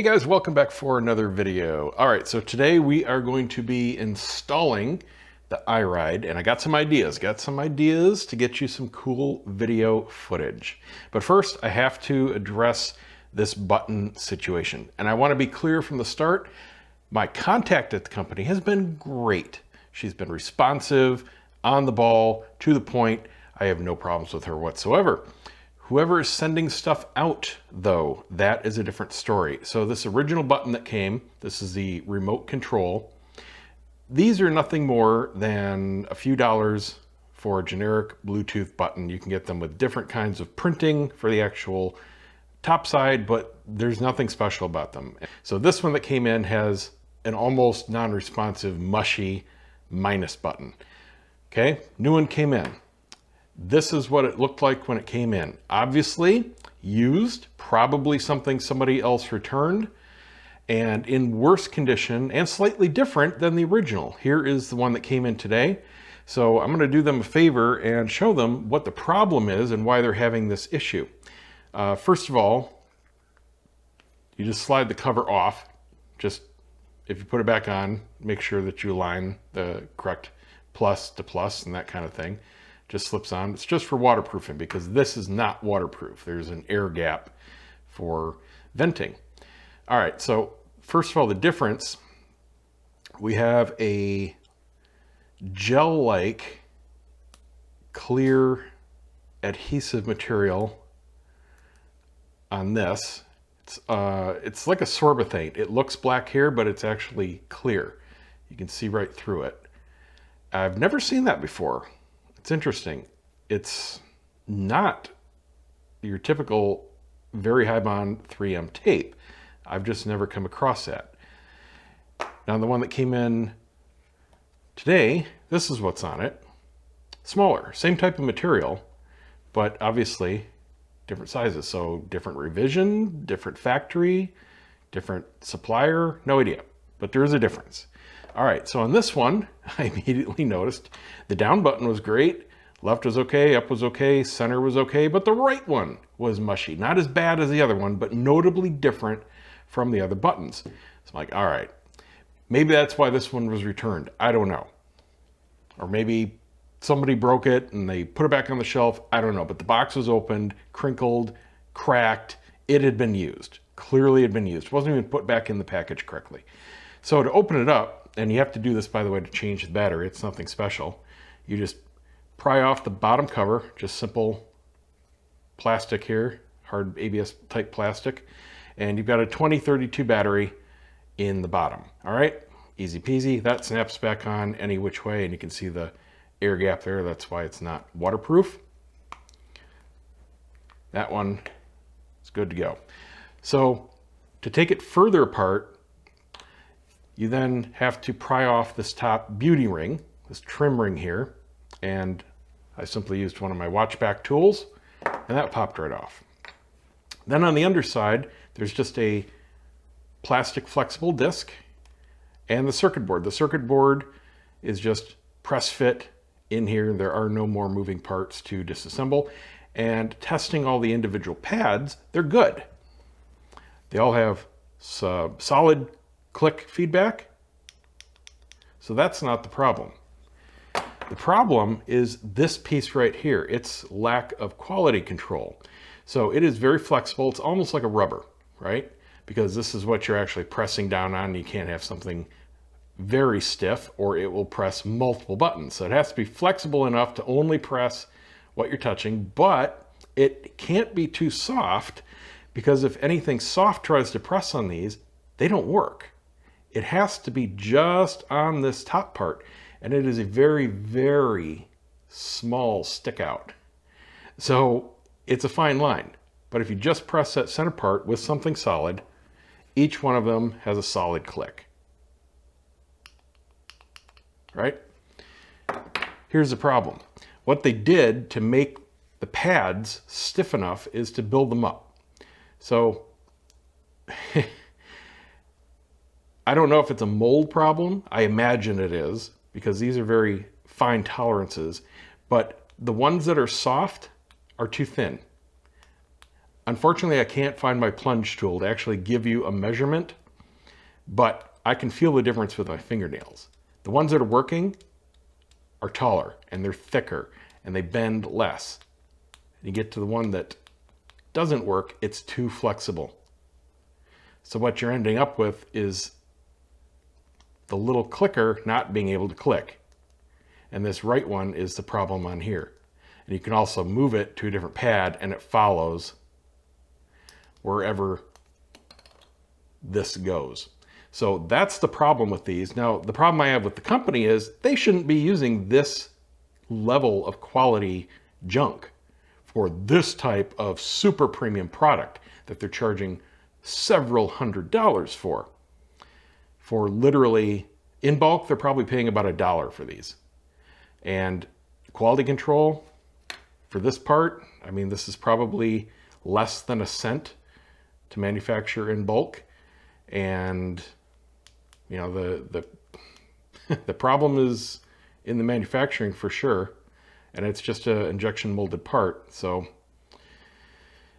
Hey guys, welcome back for another video. All right, so today we are going to be installing the EyeRide, and I got some ideas to get you some cool video footage. But first, I have to address this button situation. And I want to be clear from the start, my contact at the company has been great. She's been responsive, on the ball, to the point. I have no problems with her whatsoever. Whoever is sending stuff out, though, that is a different story. So this original button that came, this is the remote control. These are nothing more than a few dollars for a generic Bluetooth button. You can get them with different kinds of printing for the actual top side, but there's nothing special about them. So this one that came in has an almost non-responsive, mushy minus button. Okay, new one came in. This is what it looked like when it came in. Obviously used, probably something somebody else returned, and in worse condition and slightly different than the original. Here is the one that came in today. So I'm going to do them a favor and show them what the problem is and why they're having this issue. First of all, you just slide the cover off. Just if you put it back on, make sure that you align the correct plus to plus and that kind of thing. Just slips on. It's just for waterproofing because this is not waterproof. There's an air gap for venting. All right, so first of all, the difference, we have a gel-like clear adhesive material on this. It's like a sorbethane. It looks black here, but it's actually clear. You can see right through it. I've never seen that before. It's interesting. It's not your typical very high bond 3M tape. I've just never come across that. Now the one that came in today, this is what's on it. Smaller, same type of material, but obviously different sizes. So different revision, different factory, different supplier, no idea, but there is a difference. All right, so on this one, I immediately noticed the down button was great, left was okay, up was okay, center was okay, but the right one was mushy. Not as bad as the other one, but notably different from the other buttons. So I'm like, all right, maybe that's why this one was returned. I don't know. Or maybe somebody broke it and they put it back on the shelf. I don't know, but the box was opened, crinkled, cracked. It had been used. Clearly had been used. It wasn't even put back in the package correctly. So to open it up, and you have to do this, by the way, to change the battery. It's nothing special. You just pry off the bottom cover, just simple plastic here, hard ABS type plastic, and you've got a 2032 battery in the bottom. All right, easy peasy. That snaps back on any which way, and you can see the air gap there. That's why it's not waterproof. That one is good to go. So to take it further apart, you then have to pry off this top beauty ring, this trim ring here, and I simply used one of my watch back tools, and that popped right off. Then on the underside, there's just a plastic flexible disc and the circuit board. The circuit board is just press fit in here. There are no more moving parts to disassemble. And testing all the individual pads, they're good. They all have solid click feedback. So that's not the problem. The problem is this piece right here, its lack of quality control. So it is very flexible. It's almost like a rubber, right? Because this is what you're actually pressing down on. You can't have something very stiff or it will press multiple buttons. So it has to be flexible enough to only press what you're touching, but it can't be too soft because if anything soft tries to press on these, they don't work. It has to be just on this top part, and it is a very, very small stick out. So it's a fine line, but if you just press that center part with something solid, each one of them has a solid click, right? Here's the problem. What they did to make the pads stiff enough is to build them up. So I don't know if it's a mold problem. I imagine it is because these are very fine tolerances, but the ones that are soft are too thin. Unfortunately, I can't find my plunge tool to actually give you a measurement, but I can feel the difference with my fingernails. The ones that are working are taller and they're thicker and they bend less. You get to the one that doesn't work, it's too flexible. So what you're ending up with is the little clicker not being able to click. And this right one is the problem on here. And you can also move it to a different pad and it follows wherever this goes. So that's the problem with these. Now, the problem I have with the company is they shouldn't be using this level of quality junk for this type of super premium product that they're charging several $100s for. For literally, in bulk, they're probably paying about $1 for these. And quality control for this part, I mean, this is probably less than a cent to manufacture in bulk. And, you know, the problem is in the manufacturing for sure. And it's just an injection molded part. So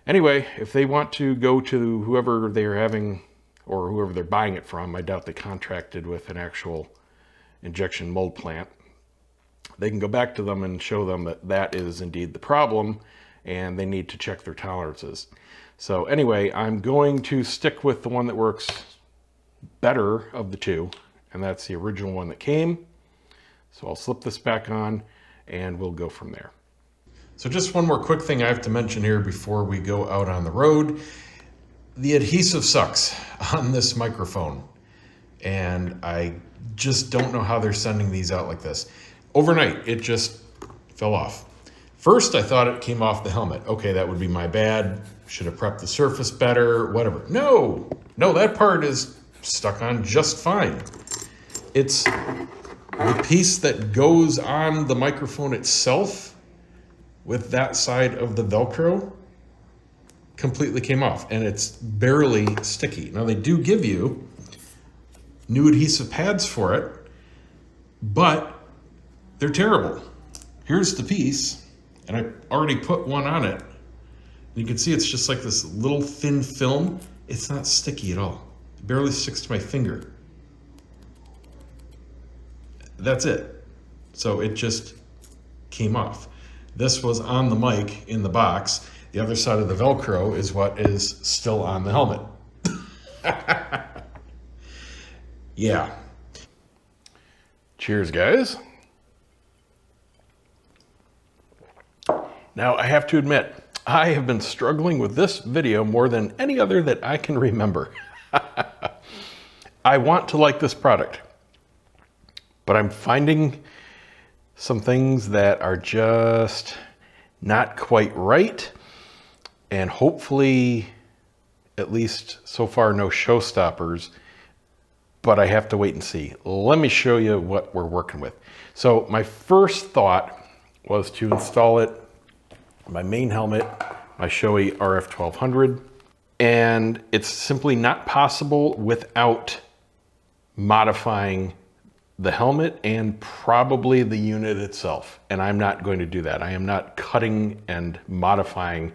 anyway, if they want to go to whoever they're having or whoever they're buying it from, I doubt they contracted with an actual injection mold plant. They can go back to them and show them that that is indeed the problem and they need to check their tolerances. So anyway, I'm going to stick with the one that works better of the two, and that's the original one that came. So I'll slip this back on and we'll go from there. So just one more quick thing I have to mention here before we go out on the road. The adhesive sucks on this microphone, and I just don't know how they're sending these out like this. Overnight, it just fell off. First, I thought it came off the helmet. Okay, that would be my bad. Should have prepped the surface better, whatever. No, that part is stuck on just fine. It's the piece that goes on the microphone itself with that side of the Velcro completely came off, and it's barely sticky. Now, they do give you new adhesive pads for it, but they're terrible. Here's the piece, and I already put one on it. You can see it's just like this little thin film. It's not sticky at all. It barely sticks to my finger. That's it. So it just came off. This was on the mic in the box. The other side of the Velcro is what is still on the helmet. Yeah. Cheers, guys. Now, I have to admit, I have been struggling with this video more than any other that I can remember. I want to like this product, but I'm finding some things that are just not quite right. And hopefully, at least so far, no showstoppers, but I have to wait and see. Let me show you what we're working with. So my first thought was to install it on my main helmet, my Shoei RF1200, and it's simply not possible without modifying the helmet and probably the unit itself. And I'm not going to do that. I am not cutting and modifying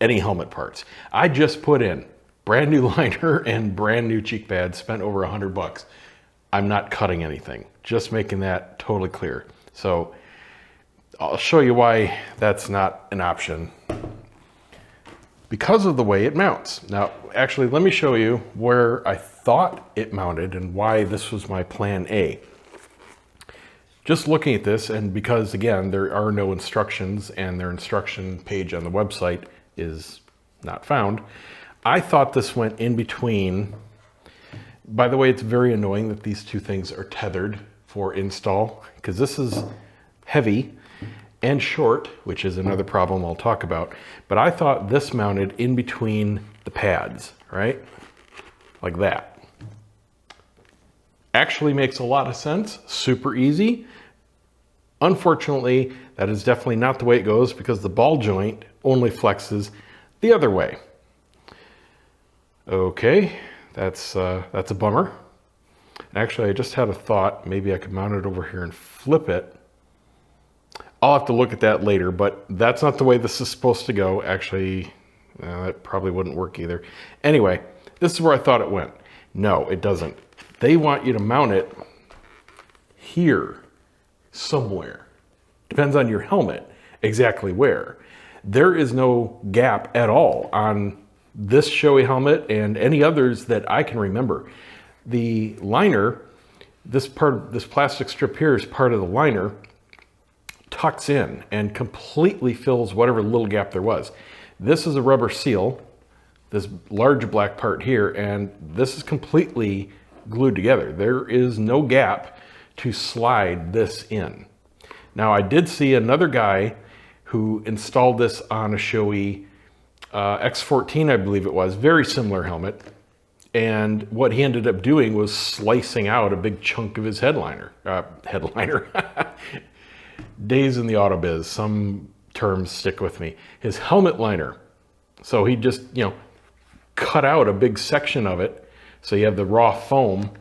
any helmet parts. I just put in brand new liner and brand new cheek pads, spent over $100. I'm not cutting anything, just making that totally clear. So I'll show you why that's not an option. Because of the way it mounts. Now, actually, let me show you where I thought it mounted and why this was my plan A. Just looking at this, and because again, there are no instructions and their instruction page on the website is not found, I thought this went in between. By the way, it's very annoying that these two things are tethered for install, because this is heavy and short, which is another problem I'll talk about. But I thought this mounted in between the pads, right? Like that. Actually makes a lot of sense, super easy. Unfortunately, that is definitely not the way it goes because the ball joint only flexes the other way. Okay, that's a bummer. Actually, I just had a thought, maybe I could mount it over here and flip it. I'll have to look at that later, but that's not the way this is supposed to go. Actually, That probably wouldn't work either. Anyway, this is where I thought it went. No, it doesn't. They want you to mount it here somewhere. Depends on your helmet exactly where. There is no gap at all on this Shoei helmet and any others that I can remember. The liner, this plastic strip here is part of the liner, tucks in and completely fills whatever little gap there was. This is a rubber seal, this large black part here, and this is completely glued together. There is no gap to slide this in. Now, I did see another guy who installed this on a Shoei X14, I believe it was, very similar helmet. And what he ended up doing was slicing out a big chunk of his headliner. Days in the auto biz, some terms stick with me. His helmet liner. So he just, cut out a big section of it. So you have the raw foam,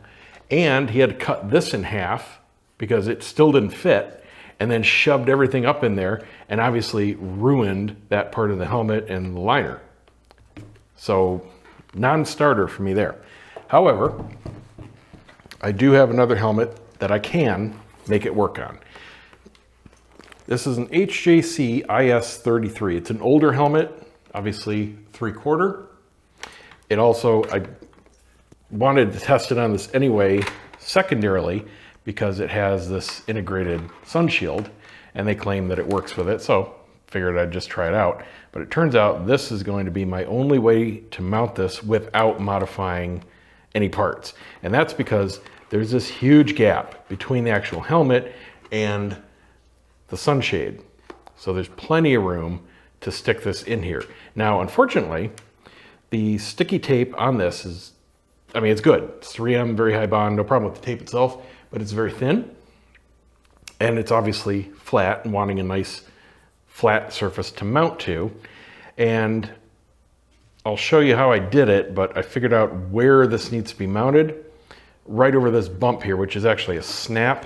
and he had to cut this in half because it still didn't fit, and then shoved everything up in there and obviously ruined that part of the helmet and the liner. So non-starter for me there. However, I do have another helmet that I can make it work on. This is an HJC IS-33. It's an older helmet, obviously 3/4. It also, I wanted to test it on this anyway, secondarily, because it has this integrated sun shield, and they claim that it works with it, so figured I'd just try it out. But it turns out this is going to be my only way to mount this without modifying any parts. And that's because there's this huge gap between the actual helmet and the sunshade. So there's plenty of room to stick this in here. Now, unfortunately, the sticky tape on this is, it's good. It's 3M, very high bond, no problem with the tape itself, but it's very thin. And it's obviously flat and wanting a nice flat surface to mount to. And I'll show you how I did it, but I figured out where this needs to be mounted, right over this bump here, which is actually a snap.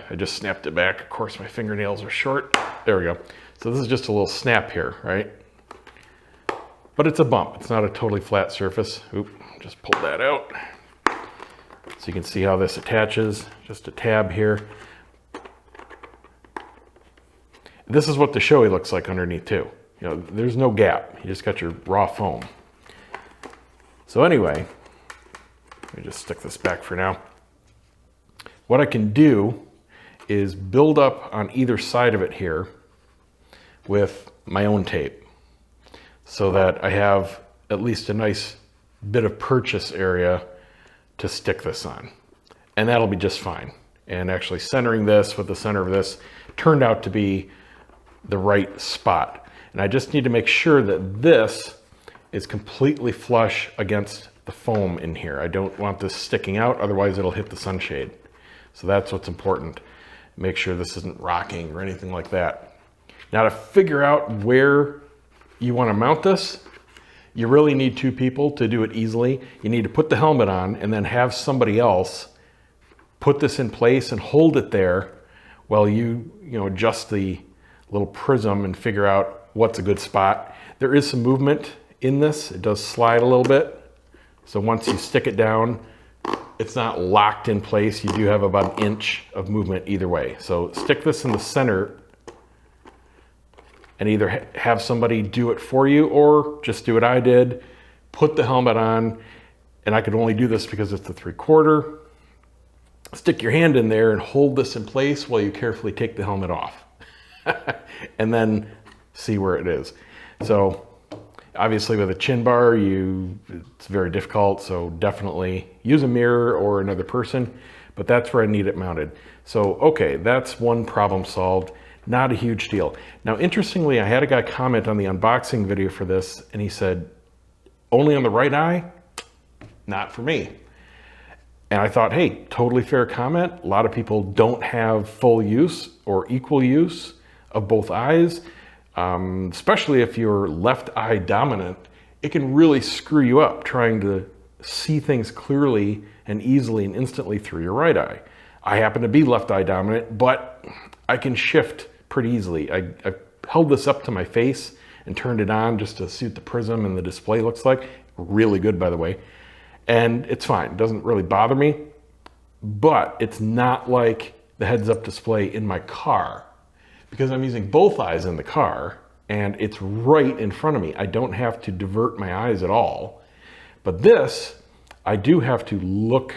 I just snapped it back. Of course, my fingernails are short. There we go. So this is just a little snap here, right? But it's a bump. It's not a totally flat surface. Oop, just pull that out. So you can see how this attaches. Just a tab here. This is what the Shoei looks like underneath too. There's no gap. You just got your raw foam. So anyway, let me just stick this back for now. What I can do is build up on either side of it here with my own tape so that I have at least a nice bit of purchase area to stick this on. And that'll be just fine. And actually centering this with the center of this turned out to be the right spot. And I just need to make sure that this is completely flush against the foam in here. I don't want this sticking out, otherwise it'll hit the sunshade. So that's what's important. Make sure this isn't rocking or anything like that. Now, to figure out where you want to mount this, you really need two people to do it easily. You need to put the helmet on and then have somebody else put this in place and hold it there while you adjust the little prism and figure out what's a good spot. There is some movement in this. It does slide a little bit. So once you stick it down, it's not locked in place. You do have about an inch of movement either way. So stick this in the center and either have somebody do it for you or just do what I did, put the helmet on, and I could only do this because it's the 3/4. Stick your hand in there and hold this in place while you carefully take the helmet off. And then see where it is. So obviously with a chin bar, it's very difficult, so definitely use a mirror or another person, but that's where I need it mounted. So, okay, that's one problem solved. Not a huge deal. Now, interestingly, I had a guy comment on the unboxing video for this, and he said, only on the right eye? Not for me. And I thought, hey, totally fair comment. A lot of people don't have full use or equal use of both eyes. Especially if you're left eye dominant, it can really screw you up trying to see things clearly and easily and instantly through your right eye. I happen to be left eye dominant, but I can shift pretty easily. I held this up to my face and turned it on just to see what the prism and the display looks like. Really good, by the way. And it's fine, it doesn't really bother me, but it's not like the heads-up display in my car, because I'm using both eyes in the car and it's right in front of me. I don't have to divert my eyes at all. But this, I do have to look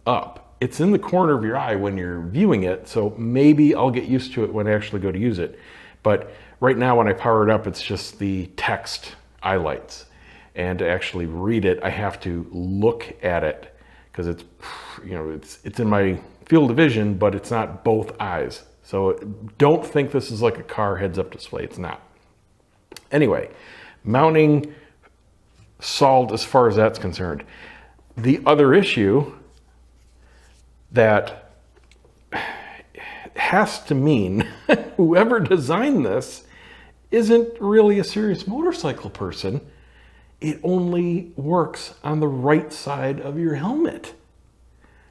up. It's in the corner of your eye when you're viewing it, so maybe I'll get used to it when I actually go to use it. But right now when I power it up, it's just the text Eyelights. And to actually read it, I have to look at it because it's, you know, it's in my field of vision, but it's not both eyes. So don't think this is like a car heads-up display. It's not. Anyway, mounting solved as far as that's concerned. The other issue that has to mean whoever designed this isn't really a serious motorcycle person. It only works on the right side of your helmet.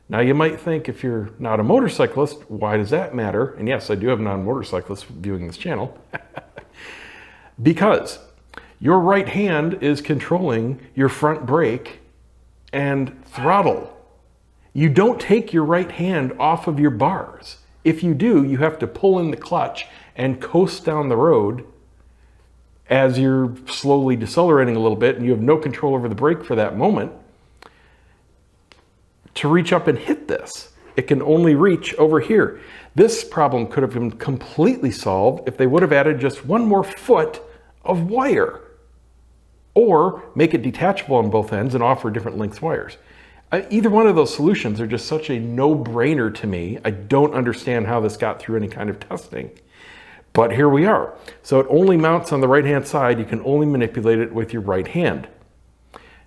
Now you might think, if you're not a motorcyclist, why does that matter? And yes, I do have non-motorcyclists viewing this channel. Because your right hand is controlling your front brake and throttle. You don't take your right hand off of your bars. If you do, you have to pull in the clutch and coast down the road as you're slowly decelerating a little bit, and you have no control over the brake for that moment to reach up and hit this. It can only reach over here. This problem could have been completely solved if they would have added just one more foot of wire, or make it detachable on both ends and offer different lengths wires. Either one of those solutions are just such a no-brainer to me. I don't understand how this got through any kind of testing. But here we are. So it only mounts on the right-hand side. You can only manipulate it with your right hand.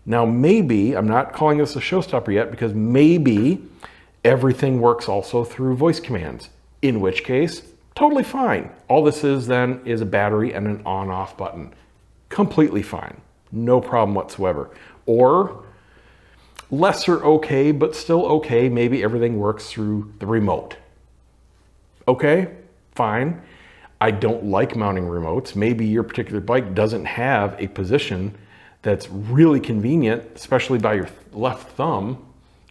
Now maybe, I'm not calling this a showstopper yet, because maybe everything works also through voice commands, in which case, totally fine. All this is then is a battery and an on-off button. Completely fine. No problem whatsoever. Or lesser okay, but still okay, maybe everything works through the remote. Okay, fine. I don't like mounting remotes. Maybe your particular bike doesn't have a position that's really convenient, especially by your left thumb,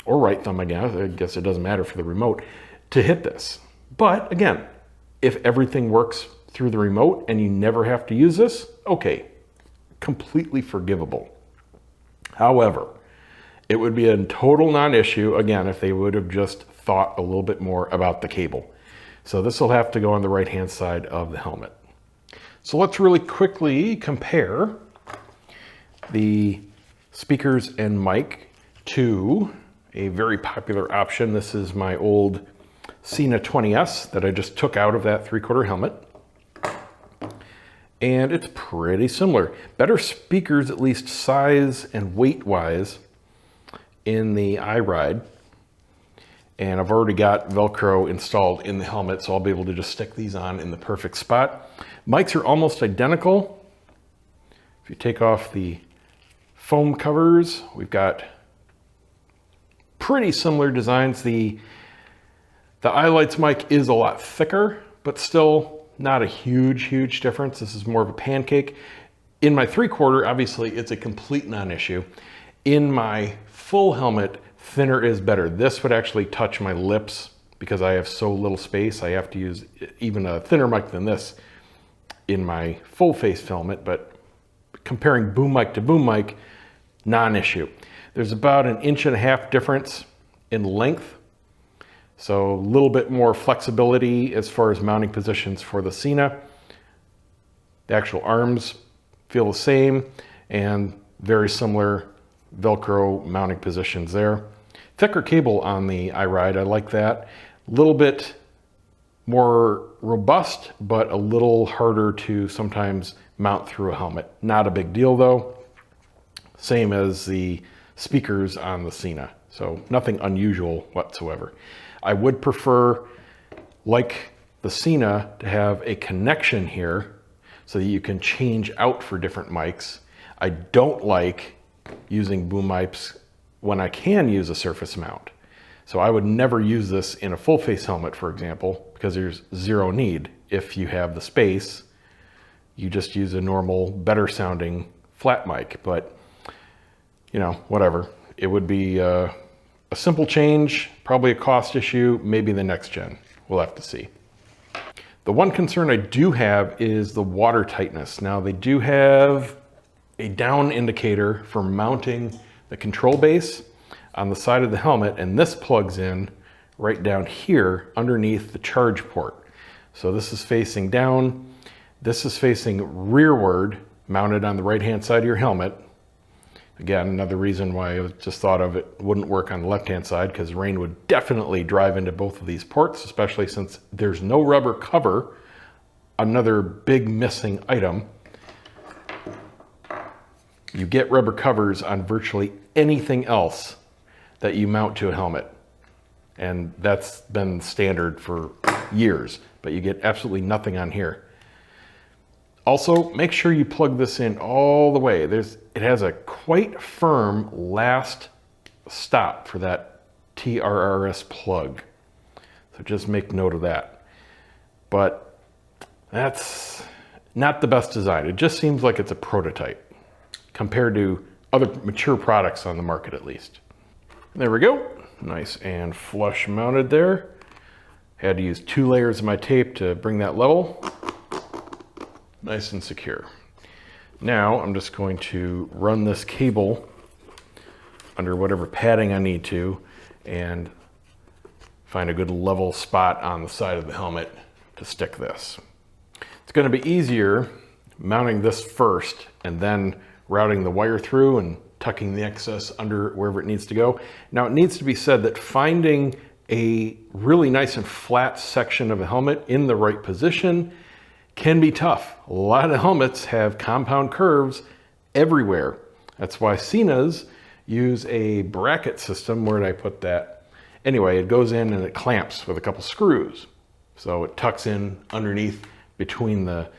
or right thumb, I guess it doesn't matter for the remote, to hit this. But again, if everything works through the remote and you never have to use this, okay, completely forgivable. However, it would be a total non-issue, again, if they would have just thought a little bit more about the cable. So this will have to go on the right-hand side of the helmet. So let's really quickly compare the speakers and mic to a very popular option. This is my old Sena 20S that I just took out of that 3/4 helmet. And it's pretty similar. Better speakers, at least size and weight-wise, in the EyeRide. And I've already got Velcro installed in the helmet, so I'll be able to just stick these on in the perfect spot. Mics are almost identical. If you take off the foam covers, we've got pretty similar designs. The Eyelights mic is a lot thicker, but still not a huge difference. This is more of a pancake. In my 3/4, obviously it's a complete non-issue. In my full helmet, thinner is better. This would actually touch my lips because I have so little space. I have to use even a thinner mic than this in my full face helmet, but comparing boom mic to boom mic, non-issue. There's about 1.5 inches difference in length. So a little bit more flexibility as far as mounting positions for the Sena. The actual arms feel the same and very similar Velcro mounting positions there. Thicker cable on the EyeRide, I like that. A little bit more robust, but a little harder to sometimes mount through a helmet. Not a big deal though. Same as the speakers on the Sena. So nothing unusual whatsoever. I would prefer, like the Sena, to have a connection here so that you can change out for different mics. I don't like using boom mics when I can use a surface mount. So I would never use this in a full face helmet, for example, because there's zero need. If you have the space you just use a normal, better sounding flat mic. But you know, whatever. It would be a simple change, probably a cost issue, maybe the next gen. We'll have to see. The one concern I do have is the water tightness. Now they do have a down indicator for mounting the control base on the side of the helmet, and this plugs in right down here underneath the charge port. So this is facing down, this is facing rearward, mounted on the right-hand side of your helmet. Again, another reason why I just thought of it wouldn't work on the left-hand side, because rain would definitely drive into both of these ports, especially since there's no rubber cover, another big missing item. You get rubber covers on virtually anything else that you mount to a helmet. And that's been standard for years, but you get absolutely nothing on here. Also, make sure you plug this in all the way. It has a quite firm last stop for that TRRS plug. So just make note of that. But that's not the best design. It just seems like it's a prototype compared to other mature products on the market, at least. There we go. Nice and flush mounted there. Had to use 2 layers of my tape to bring that level. Nice and secure. Now I'm just going to run this cable under whatever padding I need to and find a good level spot on the side of the helmet to stick this. It's going to be easier mounting this first and then routing the wire through and tucking the excess under wherever it needs to go. Now it needs to be said that finding a really nice and flat section of a helmet in the right position can be tough. A lot of helmets have compound curves everywhere. That's why Cena's use a bracket system. Where did I put that? Anyway, it goes in and it clamps with a couple screws. So it tucks in underneath between the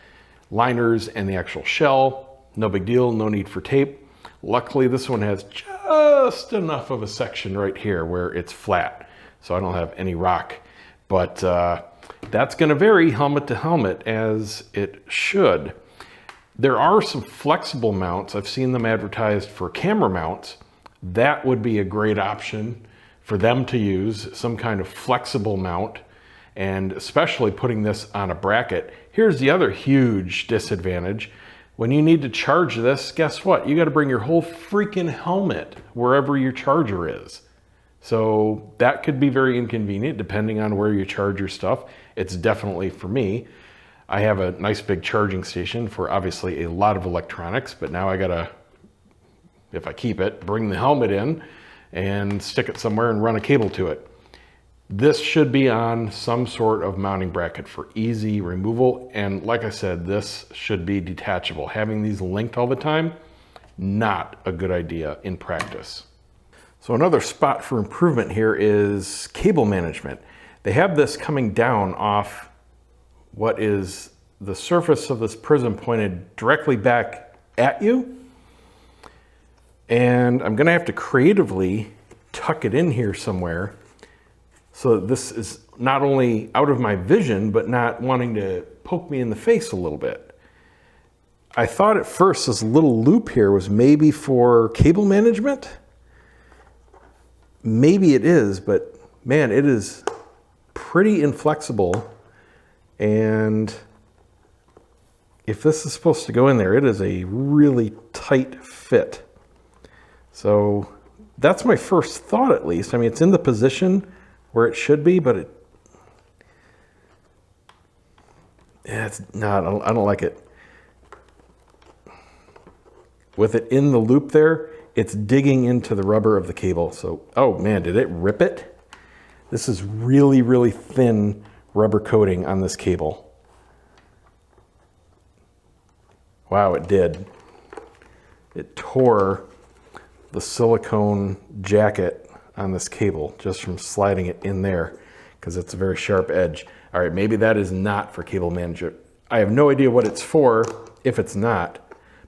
liners and the actual shell. No big deal, no need for tape. Luckily, this one has just enough of a section right here where it's flat, so I don't have any rock. But that's going to vary helmet to helmet, as it should. There are some flexible mounts. I've seen them advertised for camera mounts. That would be a great option for them to use, some kind of flexible mount, and especially putting this on a bracket. Here's the other huge disadvantage. When you need to charge this, guess what? You got to bring your whole freaking helmet wherever your charger is. So that could be very inconvenient depending on where you charge your stuff. It's definitely for me. I have a nice big charging station for obviously a lot of electronics, but now I gotta, if I keep it, bring the helmet in and stick it somewhere and run a cable to it. This should be on some sort of mounting bracket for easy removal. And like I said, this should be detachable. Having these linked all the time, not a good idea in practice. So another spot for improvement here is cable management. They have this coming down off what is the surface of this prism pointed directly back at you. And I'm gonna have to creatively tuck it in here somewhere, so this is not only out of my vision, but not wanting to poke me in the face a little bit. I thought at first this little loop here was maybe for cable management. Maybe it is, but man, it is pretty inflexible. And if this is supposed to go in there, it is a really tight fit. So that's my first thought, at least. I mean, it's in the position where it should be, but it's not. I don't like it. With it in the loop there, it's digging into the rubber of the cable. So, oh man, did it rip it? This is really, really thin rubber coating on this cable. Wow, it did. It tore the silicone jacket on this cable just from sliding it in there, because it's a very sharp edge. All right, maybe that is not for cable management. I have no idea what it's for if it's not,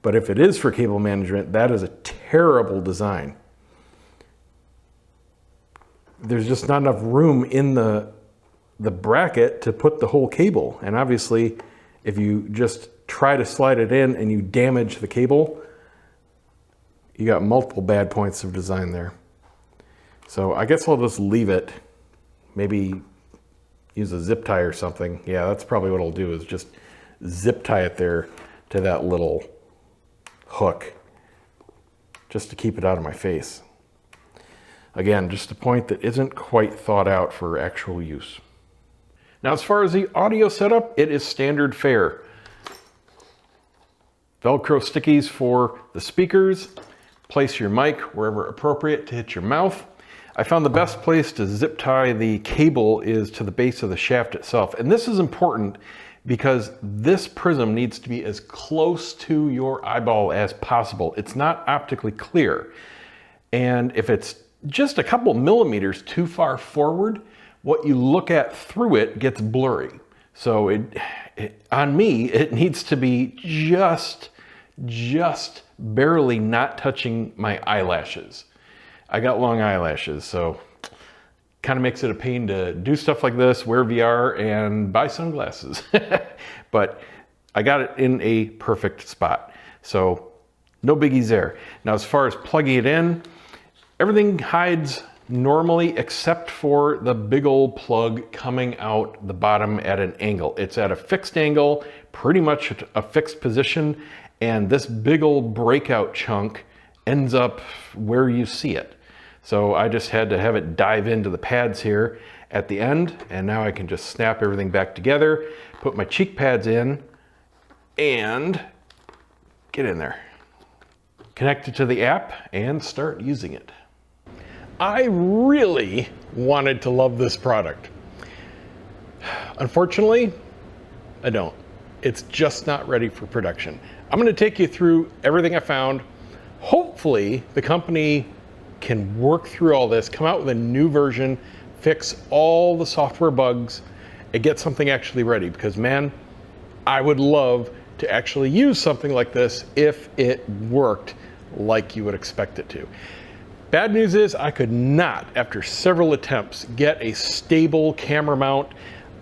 but if it is for cable management, that is a terrible design. There's just not enough room in the bracket to put the whole cable. And obviously, if you just try to slide it in and you damage the cable, you got multiple bad points of design there. So I guess I'll just leave it, maybe use a zip tie or something. Yeah, that's probably what I'll do, is just zip tie it there to that little hook, just to keep it out of my face. Again, just a point that isn't quite thought out for actual use. Now, as far as the audio setup, it is standard fare. Velcro stickies for the speakers. Place your mic wherever appropriate to hit your mouth. I found the best place to zip tie the cable is to the base of the shaft itself. And this is important because this prism needs to be as close to your eyeball as possible. It's not optically clear. And if it's just a couple millimeters too far forward, what you look at through it gets blurry. So on me, it needs to be just barely not touching my eyelashes. I got long eyelashes, so kind of makes it a pain to do stuff like this, wear VR, and buy sunglasses. But I got it in a perfect spot. So no biggies there. Now, as far as plugging it in, everything hides normally except for the big old plug coming out the bottom at an angle. It's at a fixed angle, pretty much a fixed position, and this big old breakout chunk ends up where you see it. So I just had to have it dive into the pads here at the end, and now I can just snap everything back together, put my cheek pads in, and get in there. Connect it to the app and start using it. I really wanted to love this product. Unfortunately, I don't. It's just not ready for production. I'm going to take you through everything I found. Hopefully, the company can work through all this, come out with a new version, fix all the software bugs, and get something actually ready. Because man, I would love to actually use something like this if it worked like you would expect it to. Bad news is I could not, after several attempts, get a stable camera mount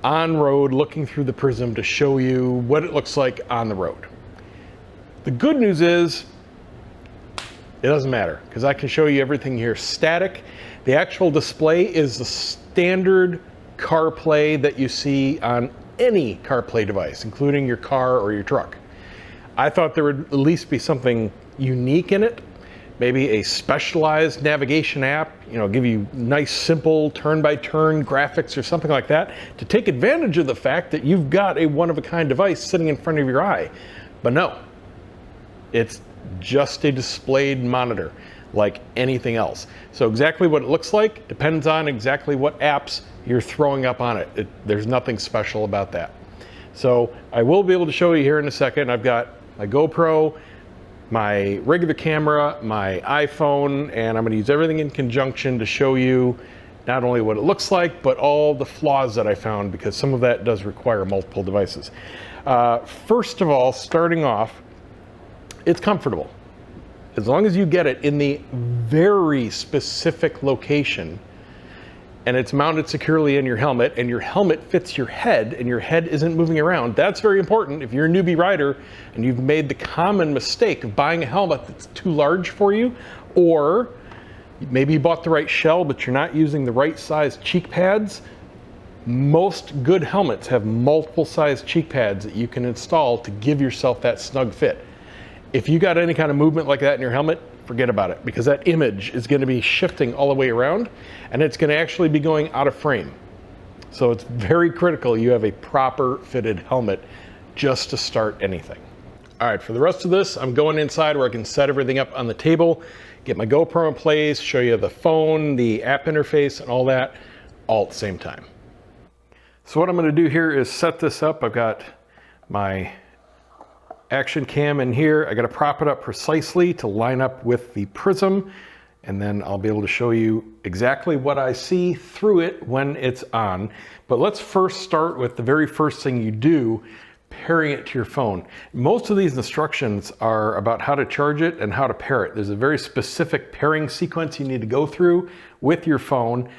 on road looking through the prism to show you what it looks like on the road. The good news is it doesn't matter because I can show you everything here static. The actual display is the standard CarPlay that you see on any CarPlay device, including your car or your truck. I thought there would at least be something unique in it. Maybe a specialized navigation app, give you nice, simple turn-by-turn graphics or something like that to take advantage of the fact that you've got a one-of-a-kind device sitting in front of your eye. But no, it's just a displayed monitor like anything else. So exactly what it looks like depends on exactly what apps you're throwing up on it. There's nothing special about that. So I will be able to show you here in a second. I've got my GoPro, my regular camera, my iPhone, and I'm going to use everything in conjunction to show you not only what it looks like, but all the flaws that I found, because some of that does require multiple devices. First of all, starting off, it's comfortable. As long as you get it in the very specific location and it's mounted securely in your helmet and your helmet fits your head and your head isn't moving around, that's very important. If you're a newbie rider and you've made the common mistake of buying a helmet that's too large for you, or maybe you bought the right shell but you're not using the right size cheek pads, most good helmets have multiple size cheek pads that you can install to give yourself that snug fit. If you got any kind of movement like that in your helmet, forget about it, because that image is going to be shifting all the way around and it's going to actually be going out of frame. So it's very critical you have a proper fitted helmet just to start anything. All right, for the rest of this, I'm going inside where I can set everything up on the table, get my GoPro in place, show you the phone, the app interface, and all that, all at the same time. So what I'm going to do here is set this up. I've got my action cam in here. I got to prop it up precisely to line up with the prism, and then I'll be able to show you exactly what I see through it when it's on. But let's first start with the very first thing you do, pairing it to your phone. Most of these instructions are about how to charge it and how to pair it. There's a very specific pairing sequence you need to go through with your phone.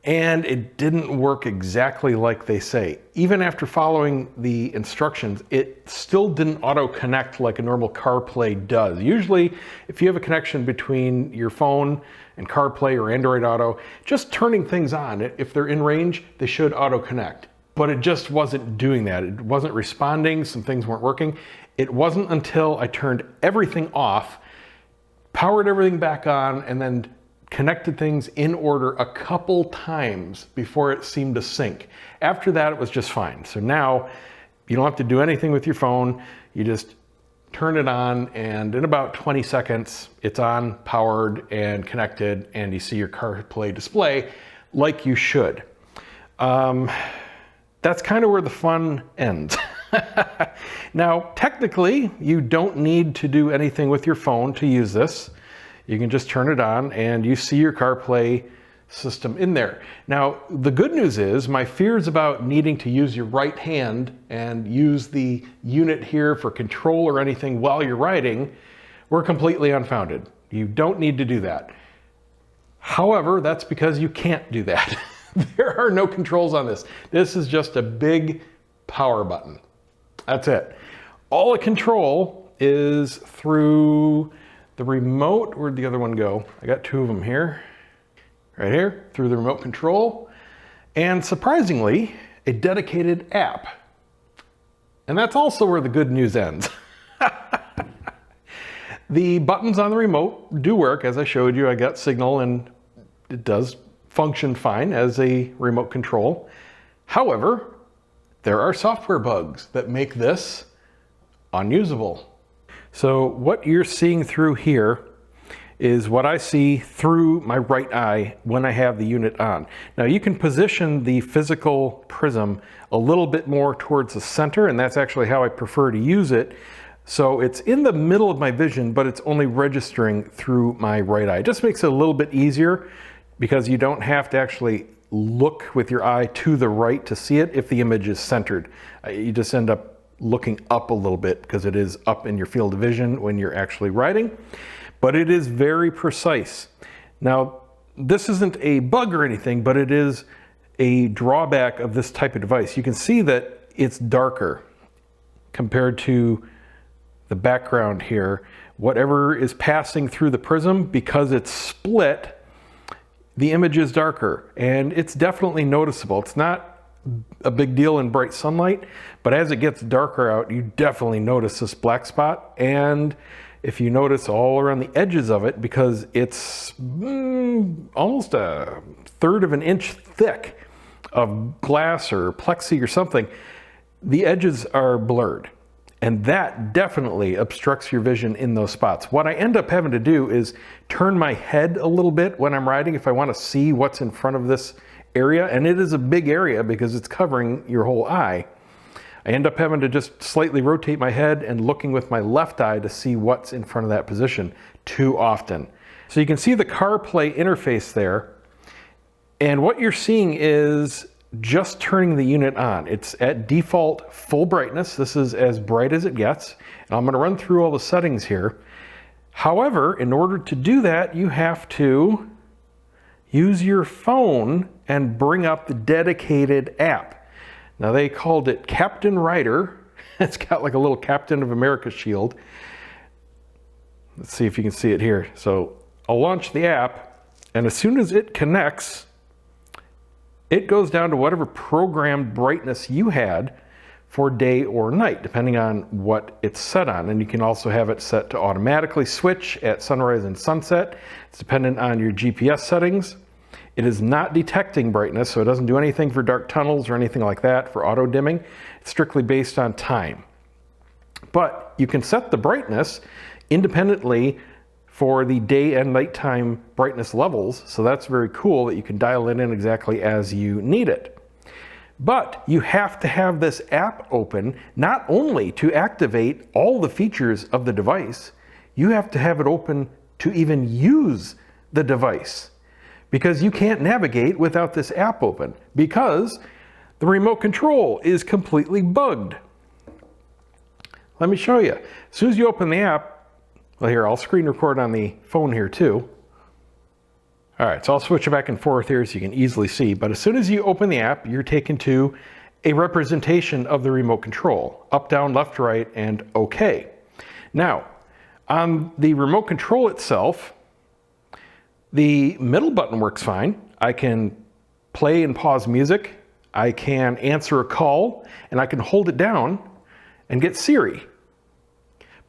and it didn't work exactly like they say. Even after following the instructions, it still didn't auto connect like a normal CarPlay does. Usually, if you have a connection between your phone and CarPlay or Android Auto, just turning things on, if they're in range, they should auto connect. But it just wasn't doing that. It wasn't responding, some things weren't working. It wasn't until I turned everything off, powered everything back on, and then connected things in order a couple times before it seemed to sync. After that, it was just fine. So now you don't have to do anything with your phone. You just turn it on, and in about 20 seconds, it's on, powered, and connected, and you see your CarPlay display like you should. That's kind of where the fun ends. Now, technically, you don't need to do anything with your phone to use this. You can just turn it on and you see your CarPlay system in there. Now, the good news is my fears about needing to use your right hand and use the unit here for control or anything while you're riding were completely unfounded. You don't need to do that. However, that's because you can't do that. There are no controls on this. This is just a big power button. That's it. All the control is through the remote. Where'd the other one go? I got two of them here. Right here, through the remote control. And surprisingly, a dedicated app. And that's also where the good news ends. The buttons on the remote do work. As I showed you, I got signal and it does function fine as a remote control. However, there are software bugs that make this unusable. So what you're seeing through here is what I see through my right eye when I have the unit on. Now you can position the physical prism a little bit more towards the center, and that's actually how I prefer to use it. So it's in the middle of my vision, but it's only registering through my right eye. It just makes it a little bit easier because you don't have to actually look with your eye to the right to see it if the image is centered. You just end up looking up a little bit because it is up in your field of vision when you're actually riding, but it is very precise. Now, this isn't a bug or anything, but it is a drawback of this type of device. You can see that it's darker compared to the background here. Whatever is passing through the prism, because it's split, the image is darker, and it's definitely noticeable. It's not a big deal in bright sunlight, but as it gets darker out, you definitely notice this black spot. And if you notice all around the edges of it, because it's almost a third of an inch thick of glass or plexi or something, the edges are blurred. And that definitely obstructs your vision in those spots. What I end up having to do is turn my head a little bit when I'm riding if I want to see what's in front of this area. And it is a big area because it's covering your whole eye. I end up having to just slightly rotate my head and looking with my left eye to see what's in front of that position too often. So you can see the CarPlay interface there. And what you're seeing is just turning the unit on. It's at default full brightness. This is as bright as it gets. And I'm going to run through all the settings here. However, in order to do that, you have to use your phone and bring up the dedicated app. Now they called it Captain Rider. It's got like a little Captain of America shield. Let's see if you can see it here. So I'll launch the app, and as soon as it connects, it goes down to whatever programmed brightness you had for day or night, depending on what it's set on. And you can also have it set to automatically switch at sunrise and sunset. It's dependent on your GPS settings. It is not detecting brightness, so it doesn't do anything for dark tunnels or anything like that for auto dimming. It's strictly based on time. But you can set the brightness independently for the day and nighttime brightness levels. So that's very cool that you can dial it in exactly as you need it. But you have to have this app open not only to activate all the features of the device, you have to have it open to even use the device. Because you can't navigate without this app open, because the remote control is completely bugged. Let me show you. As soon as you open the app, well here, I'll screen record on the phone here too. All right, so I'll switch it back and forth here so you can easily see, but as soon as you open the app, you're taken to a representation of the remote control, up, down, left, right, and OK. Now, on the remote control itself, the middle button works fine. I can play and pause music, I can answer a call, and I can hold it down and get Siri.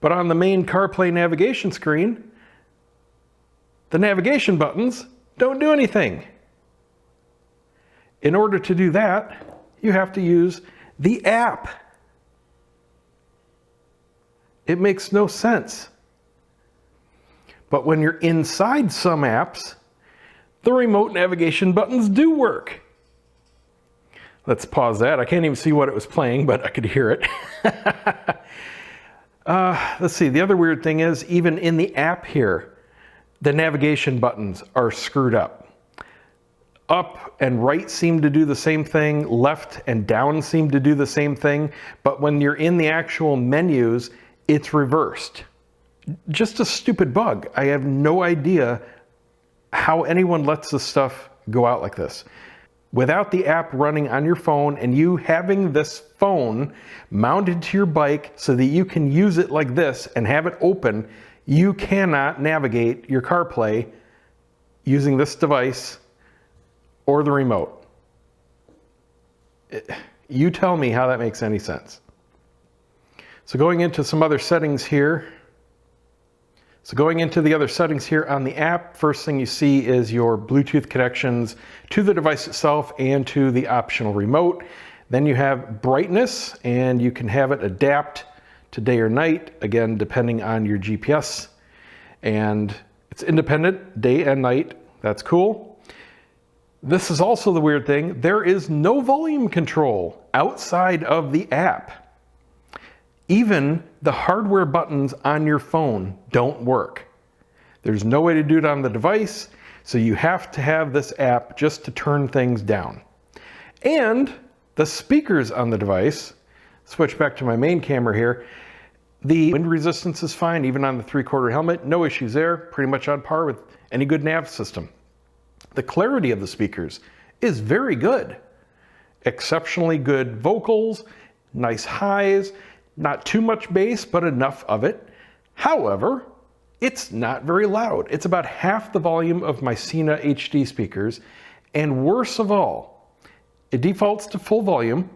But on the main CarPlay navigation screen, the navigation buttons don't do anything. In order to do that, you have to use the app. It makes no sense. But when you're inside some apps, the remote navigation buttons do work. Let's pause that. I can't even see what it was playing, but I could hear it. Let's see, the other weird thing is, even in the app here, the navigation buttons are screwed up. Up and right seem to do the same thing, left and down seem to do the same thing, but when you're in the actual menus, it's reversed. Just a stupid bug. I have no idea how anyone lets this stuff go out like this. Without the app running on your phone and you having this phone mounted to your bike so that you can use it like this and have it open, you cannot navigate your CarPlay using this device or the remote. You tell me how that makes any sense. So going into some other settings here. So going into the other settings here on the app, first thing you see is your Bluetooth connections to the device itself and to the optional remote. Then you have brightness, and you can have it adapt to day or night, again, depending on your GPS. And it's independent, day and night. That's cool. This is also the weird thing. There is no volume control outside of the app. Even the hardware buttons on your phone don't work. There's no way to do it on the device, so you have to have this app just to turn things down. And the speakers on the device, switch back to my main camera here, the wind resistance is fine, even on the 3/4 helmet, no issues there, pretty much on par with any good nav system. The clarity of the speakers is very good. Exceptionally good vocals, nice highs, not too much bass, but enough of it. However, it's not very loud. It's about half the volume of my Sena HD speakers, and worst of all, it defaults to full volume,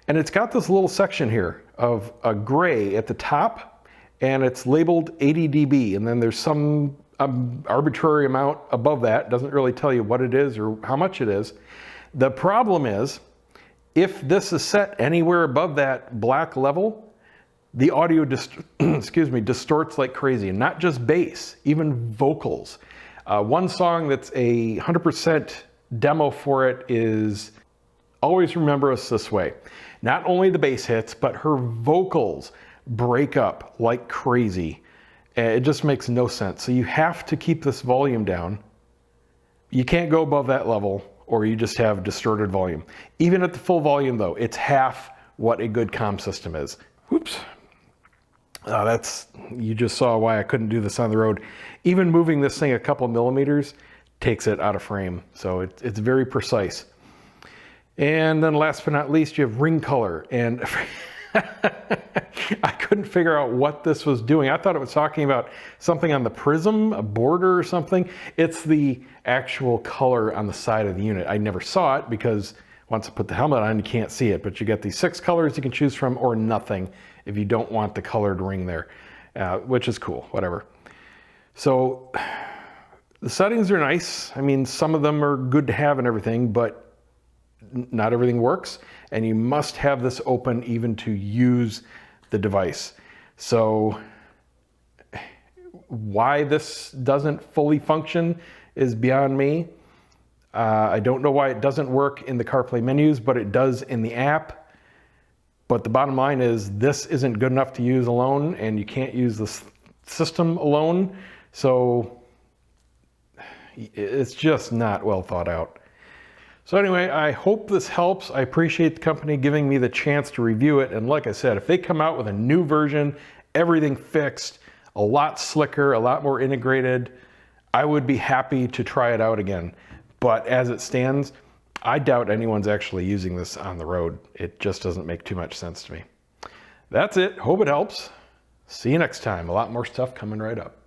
and it's got this little section here of a gray at the top, and it's labeled 80 dB, and then there's some arbitrary amount above that. Doesn't really tell you what it is or how much it is. The problem is, if this is set anywhere above that black level, the audio distorts like crazy, and not just bass, even vocals. One song that's a 100% demo for it is Always Remember Us This Way. Not only the bass hits, but her vocals break up like crazy. It just makes no sense. So you have to keep this volume down. You can't go above that level, or you just have distorted volume. Even at the full volume though, it's half what a good comm system is. Whoops. You just saw why I couldn't do this on the road. Even moving this thing a couple millimeters takes it out of frame. So it's very precise. And then last but not least, you have ring color. And I couldn't figure out what this was doing. I thought it was talking about something on the prism, a border or something. It's the actual color on the side of the unit. I never saw it because once I put the helmet on, you can't see it. But you get these 6 colors you can choose from, or nothing if you don't want the colored ring there, which is cool, whatever. So the settings are nice. I mean, some of them are good to have and everything, but not everything works, and you must have this open even to use the device. So why this doesn't fully function is beyond me. I don't know why it doesn't work in the CarPlay menus, but it does in the app. But the bottom line is this isn't good enough to use alone, and you can't use this system alone. So it's just not well thought out. So anyway, I hope this helps. I appreciate the company giving me the chance to review it. And like I said, if they come out with a new version, everything fixed, a lot slicker, a lot more integrated, I would be happy to try it out again. But as it stands, I doubt anyone's actually using this on the road. It just doesn't make too much sense to me. That's it. Hope it helps. See you next time. A lot more stuff coming right up.